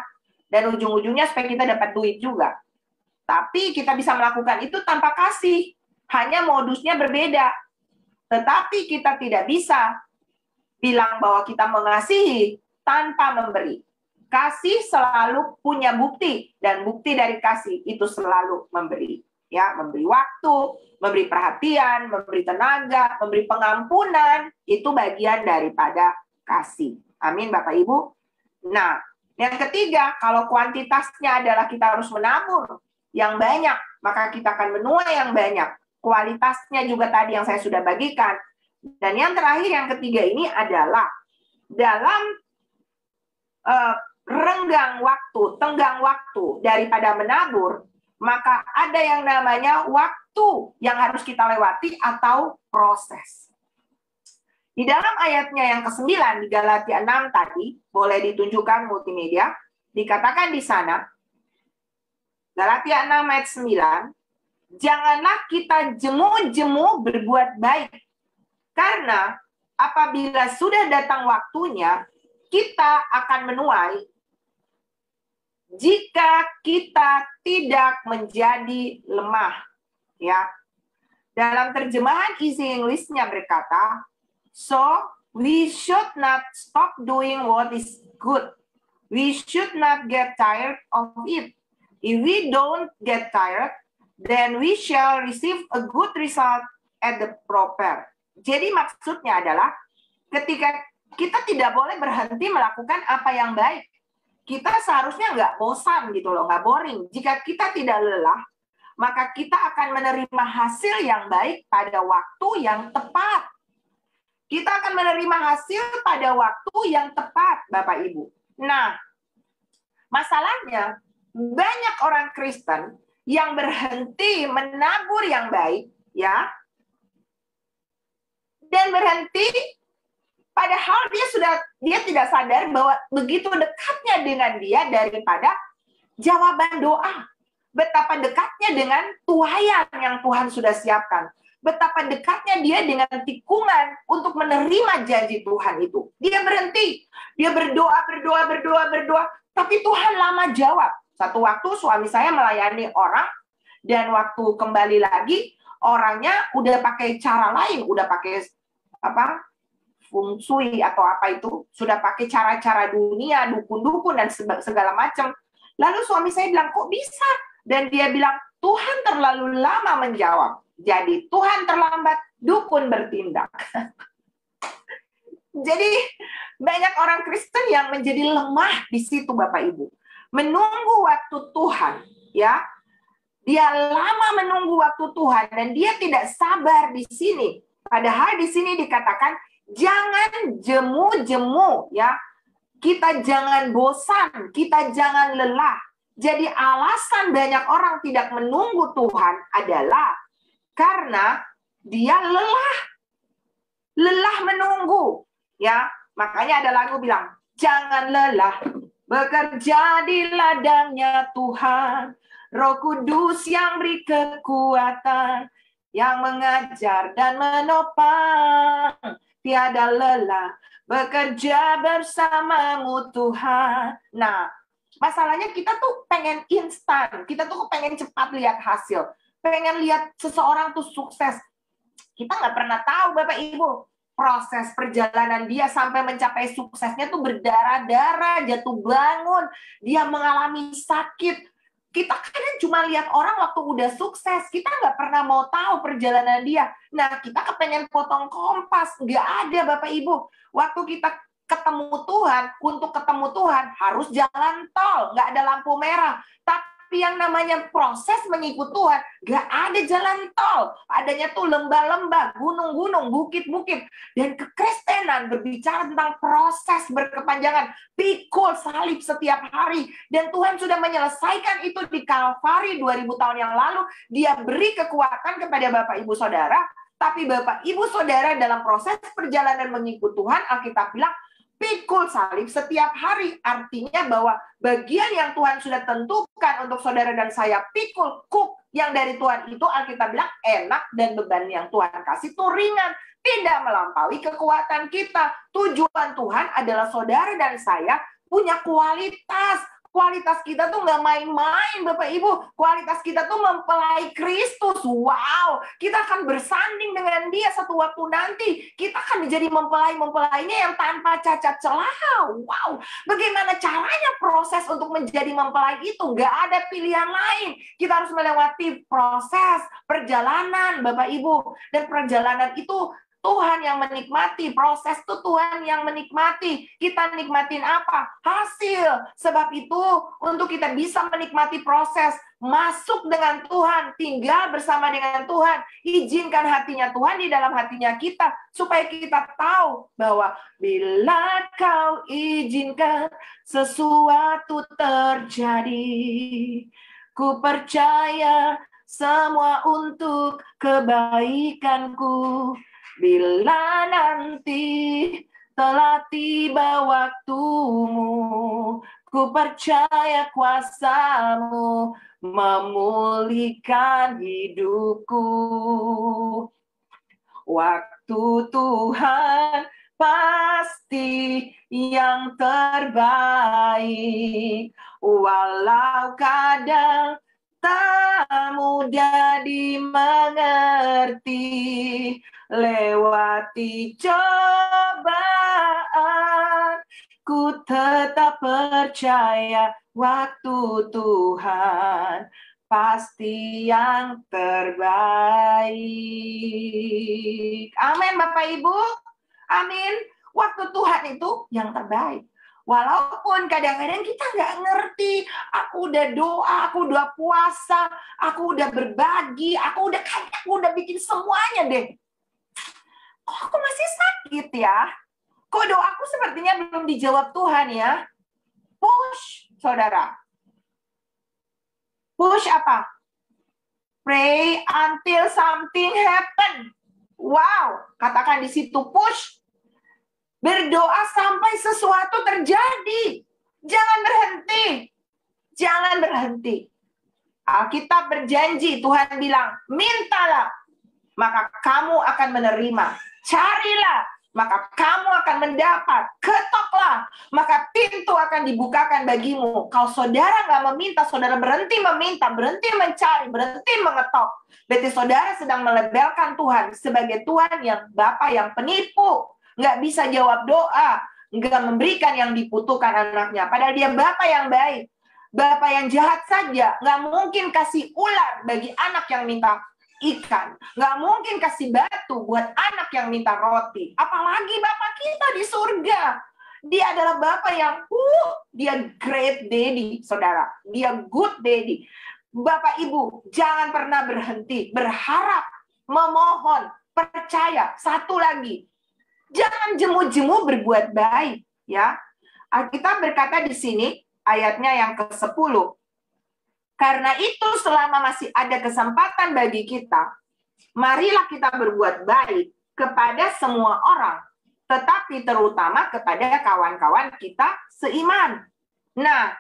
Dan ujung-ujungnya supaya kita dapat duit juga. Tapi kita bisa melakukan itu tanpa kasih, hanya modusnya berbeda. Tetapi kita tidak bisa bilang bahwa kita mengasihi tanpa memberi. Kasih selalu punya bukti, dan bukti dari kasih itu selalu memberi. Ya, memberi waktu, memberi perhatian, memberi tenaga, memberi pengampunan, itu bagian daripada kasih. Amin, Bapak Ibu. Nah, yang ketiga, kalau kuantitasnya adalah kita harus menabur yang banyak, maka kita akan menuai yang banyak. Kualitasnya juga tadi yang saya sudah bagikan. Dan yang terakhir, yang ketiga ini adalah dalam renggang waktu, tenggang waktu daripada menabur, maka ada yang namanya waktu yang harus kita lewati atau proses. Di dalam ayatnya yang ke-9 di Galatia 6 tadi, boleh ditunjukkan multimedia, dikatakan di sana, Galatia 6 ayat 9, janganlah kita jemu-jemu berbuat baik, karena apabila sudah datang waktunya, kita akan menuai jika kita tidak menjadi lemah. Ya. Dalam terjemahan Easy English-nya berkata, so we should not stop doing what is good. We should not get tired of it. If we don't get tired, then we shall receive a good result at the proper. Jadi maksudnya adalah ketika kita tidak boleh berhenti melakukan apa yang baik. Kita seharusnya nggak bosan gitu loh, nggak boring. Jika kita tidak lelah, maka kita akan menerima hasil yang baik pada waktu yang tepat. Kita akan menerima hasil pada waktu yang tepat, Bapak Ibu. Nah, masalahnya banyak orang Kristen yang berhenti menabur yang baik, ya, dan berhenti. Padahal dia tidak sadar bahwa begitu dekatnya dengan dia daripada jawaban doa. Betapa dekatnya dengan tuaian yang Tuhan sudah siapkan. Betapa dekatnya dia dengan tikungan untuk menerima janji Tuhan itu. Dia berhenti. Dia berdoa. Tapi Tuhan lama jawab. Satu waktu suami saya melayani orang, dan waktu kembali lagi, orangnya udah pakai cara lain. Udah pakai feng shui atau apa itu, sudah pakai cara-cara dunia, dukun-dukun dan segala macam. Lalu suami saya bilang, kok bisa? Dan dia bilang, Tuhan terlalu lama menjawab. Jadi Tuhan terlambat, dukun bertindak. Jadi banyak orang Kristen yang menjadi lemah di situ, Bapak Ibu. Menunggu waktu Tuhan, ya. Dia lama menunggu waktu Tuhan dan dia tidak sabar di sini. Padahal di sini dikatakan jangan jemu-jemu, ya. Kita jangan bosan, kita jangan lelah. Jadi alasan banyak orang tidak menunggu Tuhan adalah karena Dia lelah menunggu, ya. Makanya ada lagu bilang, jangan lelah bekerja di ladangnya Tuhan. Roh Kudus yang beri kekuatan, yang mengajar dan menopang. Tiada lelah bekerja bersamamu Tuhan. Nah, masalahnya kita tuh pengen instan, kita tuh pengen cepat lihat hasil, pengen lihat seseorang tuh sukses. Kita nggak pernah tahu Bapak Ibu, proses perjalanan dia sampai mencapai suksesnya tuh berdarah-darah, jatuh bangun, dia mengalami sakit. Kita kadang cuma lihat orang waktu udah sukses, kita nggak pernah mau tahu perjalanan dia. Nah, kita kepengen potong kompas, nggak ada Bapak Ibu. Waktu kita ketemu Tuhan, untuk ketemu Tuhan harus jalan tol, nggak ada lampu merah. Tapi yang namanya proses mengikut Tuhan, nggak ada jalan tol. Adanya tuh lembah-lembah, gunung-gunung, bukit-bukit. Dan kekristenan berbicara tentang proses berkepanjangan. Pikul salib setiap hari. Dan Tuhan sudah menyelesaikan itu di Kalvari 2000 tahun yang lalu. Dia beri kekuatan kepada Bapak Ibu Saudara. Tapi Bapak Ibu Saudara dalam proses perjalanan mengikut Tuhan, Alkitab bilang, pikul salib setiap hari, artinya bahwa bagian yang Tuhan sudah tentukan untuk saudara dan saya pikul, kuk yang dari Tuhan itu Alkitab bilang enak, dan beban yang Tuhan kasih itu ringan, tidak melampaui kekuatan kita. Tujuan Tuhan adalah saudara dan saya punya kualitas. Kualitas kita tuh nggak main-main Bapak Ibu. Kualitas kita tuh mempelai Kristus. Wow, kita akan bersanding dengan dia satu waktu nanti. Kita akan menjadi mempelai-mempelainya yang tanpa cacat celah. Wow, bagaimana caranya proses untuk menjadi mempelai itu? Nggak ada pilihan lain. Kita harus melewati proses perjalanan Bapak Ibu. Dan perjalanan itu Tuhan yang menikmati, proses itu Tuhan yang menikmati. Kita nikmatin apa? Hasil. Sebab itu, untuk kita bisa menikmati proses, masuk dengan Tuhan, tinggal bersama dengan Tuhan, izinkan hatinya Tuhan di dalam hatinya kita, supaya kita tahu bahwa bila kau izinkan sesuatu terjadi, ku percaya semua untuk kebaikanku. Bila nanti telah tiba waktumu, ku percaya kuasa-Mu memulihkan hidupku. Waktu Tuhan pasti yang terbaik, walau kadang tak mudah dimengerti. Lewati cobaan, ku tetap percaya waktu Tuhan pasti yang terbaik. Amin Bapak Ibu. Amin. Waktu Tuhan itu yang terbaik. Walaupun kadang-kadang kita nggak ngerti, aku udah doa, aku udah puasa, aku udah berbagi, aku udah bikin semuanya deh. Kok aku masih sakit ya? Kok doaku sepertinya belum dijawab Tuhan ya? Push, saudara. Push apa? Pray until something happen. Wow, katakan di situ push. Berdoa sampai sesuatu terjadi. Jangan berhenti. Jangan berhenti. Alkitab berjanji, Tuhan bilang, mintalah, maka kamu akan menerima. Carilah, maka kamu akan mendapat. Ketoklah, maka pintu akan dibukakan bagimu. Kalau saudara nggak meminta, saudara berhenti meminta, berhenti mencari, berhenti mengetok. Berarti saudara sedang melabelkan Tuhan sebagai Tuhan yang Bapa yang penipu. Nggak bisa jawab doa, nggak memberikan yang dibutuhkan anaknya. Padahal dia Bapa yang baik. Bapa yang jahat saja nggak mungkin kasih ular bagi anak yang minta ikan. Nggak mungkin kasih batu buat anak yang minta roti. Apalagi Bapa kita di surga. Dia adalah Bapa yang, dia great daddy, saudara. Dia good daddy. Bapak Ibu, jangan pernah berhenti. Berharap, memohon, percaya. Satu lagi, jangan jemu-jemu berbuat baik. Ya, Alkitab berkata di sini, ayatnya yang ke-10. Karena itu selama masih ada kesempatan bagi kita, marilah kita berbuat baik kepada semua orang, tetapi terutama kepada kawan-kawan kita seiman. Nah,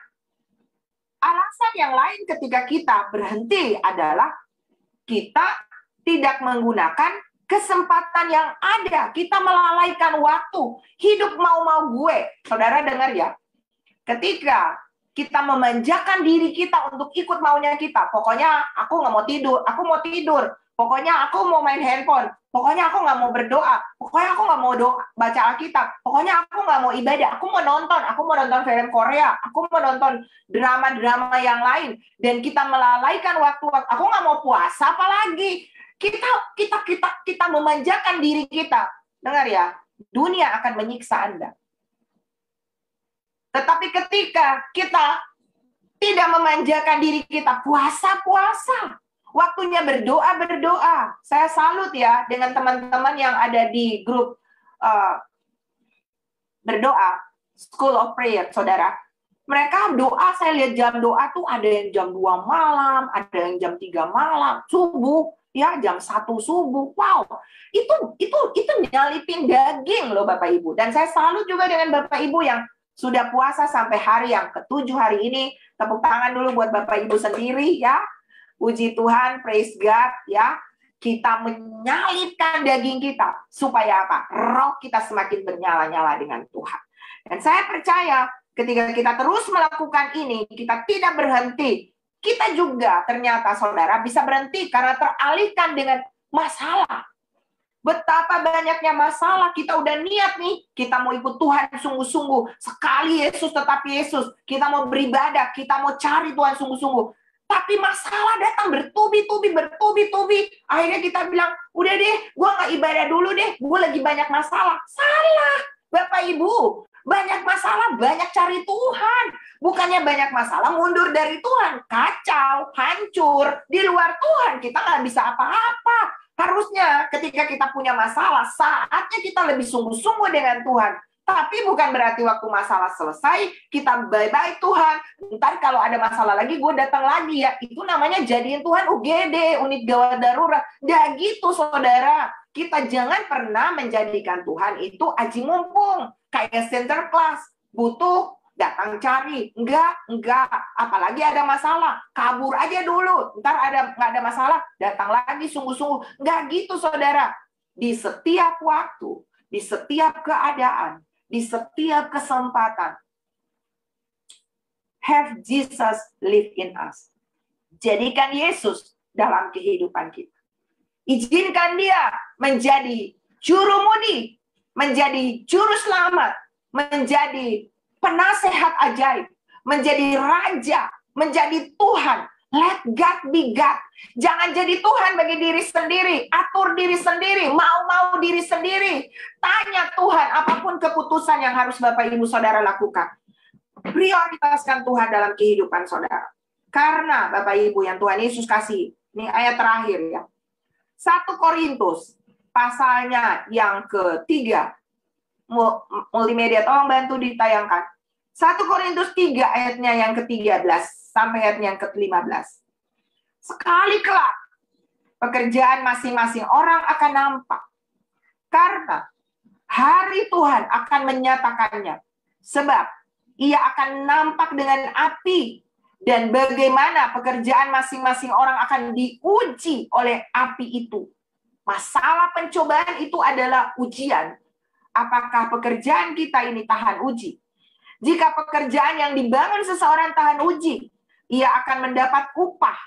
alasan yang lain ketika kita berhenti adalah kita tidak menggunakan kesempatan yang ada. Kita melalaikan waktu. Hidup mau-mau gue. Saudara dengar ya. Ketika kita memanjakan diri kita untuk ikut maunya kita. Pokoknya aku nggak mau tidur. Aku mau tidur. Pokoknya aku mau main handphone. Pokoknya aku nggak mau berdoa. Pokoknya aku nggak mau baca Alkitab. Pokoknya aku nggak mau ibadah. Aku mau nonton. Aku mau nonton film Korea. Aku mau nonton drama-drama yang lain. Dan kita melalaikan waktu-waktu. Aku nggak mau puasa apalagi. Kita memanjakan diri kita. Dengar ya. Dunia akan menyiksa Anda. Tetapi ketika kita tidak memanjakan diri kita, puasa-puasa. Waktunya berdoa-berdoa. Saya salut ya dengan teman-teman yang ada di grup berdoa, School of Prayer, saudara. Mereka doa, saya lihat jam doa tuh ada yang jam 2 malam, ada yang jam 3 malam, subuh, ya jam 1 subuh. Wow, itu nyalipin daging loh Bapak Ibu. Dan saya salut juga dengan Bapak Ibu yang sudah puasa sampai hari yang ke-7 hari ini. Tepuk tangan dulu buat Bapak Ibu sendiri ya. Puji Tuhan, praise God ya. Kita menyalipkan daging kita. Supaya apa? Roh kita semakin bernyala-nyala dengan Tuhan. Dan saya percaya ketika kita terus melakukan ini, kita tidak berhenti. Kita juga ternyata saudara bisa berhenti karena teralihkan dengan masalah. Betapa banyaknya masalah, kita udah niat nih, kita mau ikut Tuhan sungguh-sungguh. Sekali Yesus tetap Yesus. Kita mau beribadah, kita mau cari Tuhan sungguh-sungguh. Tapi masalah datang bertubi-tubi. Akhirnya kita bilang, udah deh, gue nggak ibadah dulu deh, gue lagi banyak masalah. Salah, Bapak Ibu. Banyak masalah, banyak cari Tuhan. Bukannya banyak masalah, mundur dari Tuhan. Kacau, hancur. Di luar Tuhan, kita nggak bisa apa-apa. Harusnya ketika kita punya masalah, saatnya kita lebih sungguh-sungguh dengan Tuhan. Tapi bukan berarti waktu masalah selesai, kita bye-bye Tuhan. Ntar kalau ada masalah lagi, gue datang lagi ya. Itu namanya jadiin Tuhan UGD, unit gawat darurat. Nggak gitu, saudara. Kita jangan pernah menjadikan Tuhan itu aji mumpung. Kayak center class. Butuh, datang cari. Enggak. Apalagi ada masalah. Kabur aja dulu. Ntar nggak ada masalah, datang lagi sungguh-sungguh. Nggak gitu, saudara. Di setiap waktu, di setiap keadaan, di setiap kesempatan, have Jesus live in us. Jadikan Yesus dalam kehidupan kita. Izinkan dia menjadi juru mudi, menjadi juru selamat, menjadi penasehat ajaib, menjadi raja, menjadi Tuhan. Let God be God. Jangan jadi Tuhan bagi diri sendiri. Atur diri sendiri. Mau diri sendiri. Tanya Tuhan apapun keputusan yang harus Bapak Ibu Saudara lakukan. Prioritaskan Tuhan dalam kehidupan saudara. Karena Bapak Ibu yang Tuhan Yesus kasih. Ini ayat terakhir ya. 1 Korintus pasalnya yang ketiga. Multimedia tolong bantu ditayangkan. 1 Korintus 3 ayatnya yang ke-13 sampai ayatnya yang ke-15. Sekali kelak pekerjaan masing-masing orang akan nampak. Karena hari Tuhan akan menyatakannya. Sebab ia akan nampak dengan api. Dan bagaimana pekerjaan masing-masing orang akan diuji oleh api itu. Masalah pencobaan itu adalah ujian. Apakah pekerjaan kita ini tahan uji? Jika pekerjaan yang dibangun seseorang tahan uji, ia akan mendapat upah.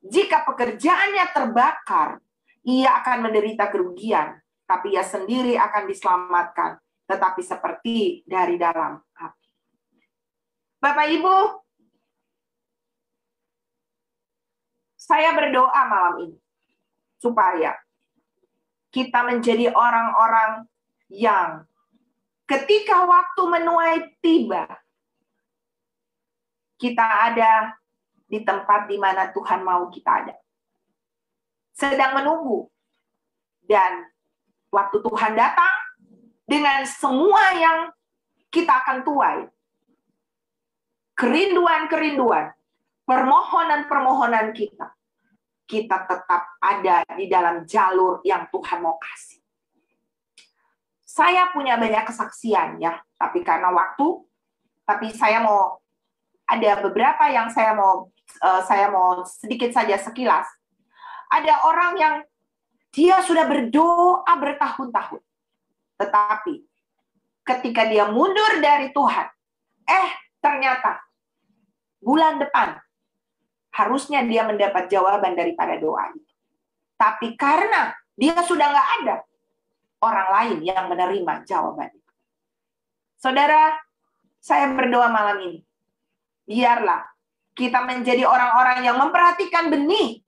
Jika pekerjaannya terbakar, ia akan menderita kerugian, tapi ia sendiri akan diselamatkan, tetapi seperti dari dalam api. Bapak Ibu, saya berdoa malam ini supaya kita menjadi orang-orang yang ketika waktu menuai tiba, kita ada di tempat di mana Tuhan mau kita ada. Sedang menunggu. Dan waktu Tuhan datang, dengan semua yang kita akan tuai, kerinduan-kerinduan, permohonan-permohonan kita, kita tetap ada di dalam jalur yang Tuhan mau kasih. Saya punya banyak kesaksian ya, tapi karena waktu, tapi saya mau ada beberapa yang saya mau sedikit saja sekilas. Ada orang yang dia sudah berdoa bertahun-tahun, tetapi ketika dia mundur dari Tuhan, ternyata bulan depan harusnya dia mendapat jawaban daripada doa itu. Tapi karena dia sudah nggak ada, orang lain yang menerima jawaban itu. Saudara, saya berdoa malam ini. Biarlah kita menjadi orang-orang yang memperhatikan benih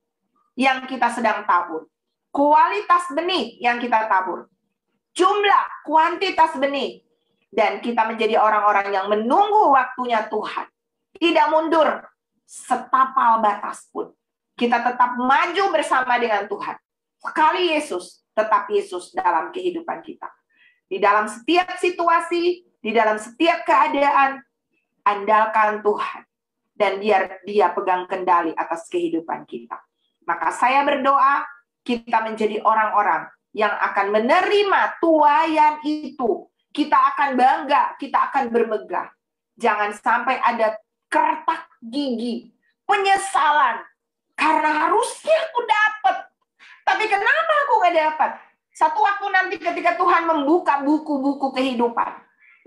yang kita sedang tabur. Kualitas benih yang kita tabur. Jumlah, kuantitas benih. Dan kita menjadi orang-orang yang menunggu waktunya Tuhan. Tidak mundur setapal batas pun. Kita tetap maju bersama dengan Tuhan. Sekali Yesus, tetap Yesus dalam kehidupan kita. Di dalam setiap situasi, di dalam setiap keadaan, andalkan Tuhan. Dan biar Dia pegang kendali atas kehidupan kita. Maka saya berdoa, kita menjadi orang-orang yang akan menerima tuaian itu. Kita akan bangga, kita akan bermegah. Jangan sampai ada kertak gigi, penyesalan. Karena harusnya aku dapat. Tapi kenapa aku nggak dapat? Satu waktu nanti ketika Tuhan membuka buku-buku kehidupan,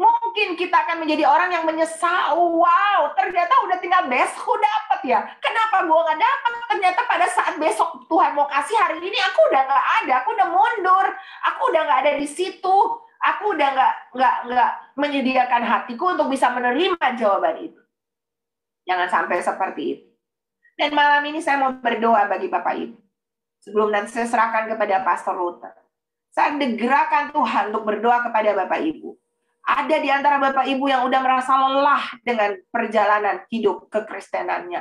mungkin kita akan menjadi orang yang menyesal. Wow, ternyata udah tinggal besok dapat ya. Kenapa gue nggak dapat? Ternyata pada saat besok Tuhan mau kasih, hari ini aku udah nggak ada, aku udah mundur, aku udah nggak ada di situ, aku udah nggak menyediakan hatiku untuk bisa menerima jawaban itu. Jangan sampai seperti itu. Dan malam ini saya mau berdoa bagi Bapak Ibu. Sebelum nanti saya serahkan kepada Pastor Luther. Saya digerakkan Tuhan untuk berdoa kepada Bapak Ibu. Ada di antara Bapak Ibu yang udah merasa lelah dengan perjalanan hidup kekristenannya.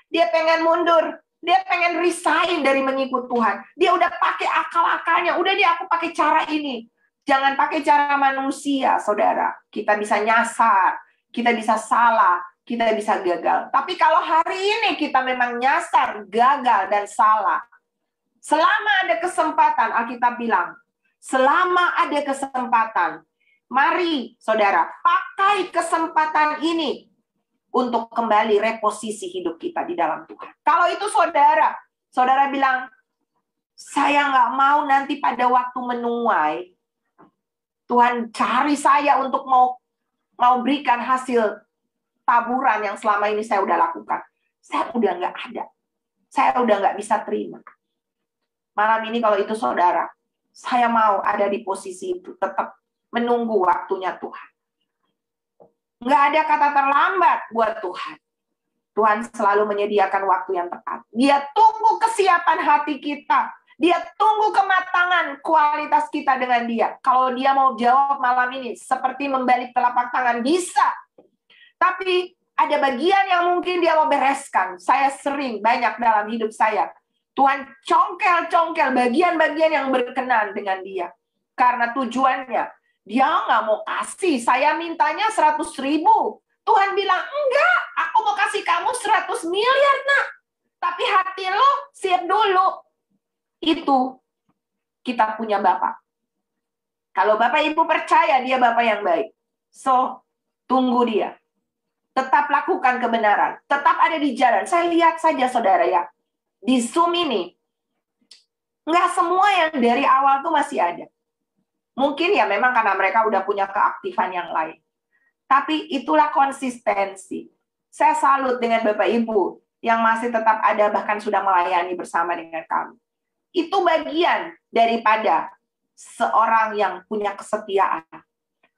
Dia pengen mundur. Dia pengen resign dari mengikut Tuhan. Dia udah pakai akal-akalnya. Udah dia aku pakai cara ini. Jangan pakai cara manusia, saudara. Kita bisa nyasar. Kita bisa salah. Kita bisa gagal. Tapi kalau hari ini kita memang nyasar, gagal, dan salah. Selama ada kesempatan, Alkitab bilang, selama ada kesempatan, mari saudara, pakai kesempatan ini untuk kembali reposisi hidup kita di dalam Tuhan. Kalau itu saudara bilang, saya nggak mau nanti pada waktu menuai, Tuhan cari saya untuk mau berikan hasil taburan yang selama ini saya udah lakukan. Saya udah nggak ada. Saya udah nggak bisa terima. Malam ini kalau itu saudara, saya mau ada di posisi itu, tetap menunggu waktunya Tuhan. Nggak ada kata terlambat buat Tuhan. Tuhan selalu menyediakan waktu yang tepat. Dia tunggu kesiapan hati kita. Dia tunggu kematangan kualitas kita dengan Dia. Kalau Dia mau jawab malam ini, seperti membalik telapak tangan, bisa. Tapi ada bagian yang mungkin Dia mau bereskan. Saya sering banyak dalam hidup saya. Tuhan congkel-congkel bagian-bagian yang berkenan dengan Dia. Karena tujuannya, Dia nggak mau kasih. Saya mintanya 100.000. Tuhan bilang, enggak, aku mau kasih kamu 100 miliar, nak. Tapi hati lo siap dulu. Itu kita punya Bapak. Kalau Bapak Ibu percaya Dia Bapak yang baik. So, tunggu Dia. Tetap lakukan kebenaran. Tetap ada di jalan. Saya lihat saja saudara ya. Di Zoom ini, nggak semua yang dari awal tuh masih ada. Mungkin ya memang karena mereka udah punya keaktifan yang lain. Tapi itulah konsistensi. Saya salut dengan Bapak Ibu yang masih tetap ada, bahkan sudah melayani bersama dengan kami. Itu bagian daripada seorang yang punya kesetiaan,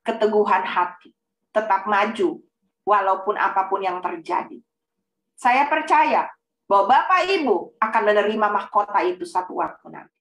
keteguhan hati, tetap maju, walaupun apapun yang terjadi. Saya percaya bahwa Bapak Ibu akan menerima mahkota itu satu waktu nanti.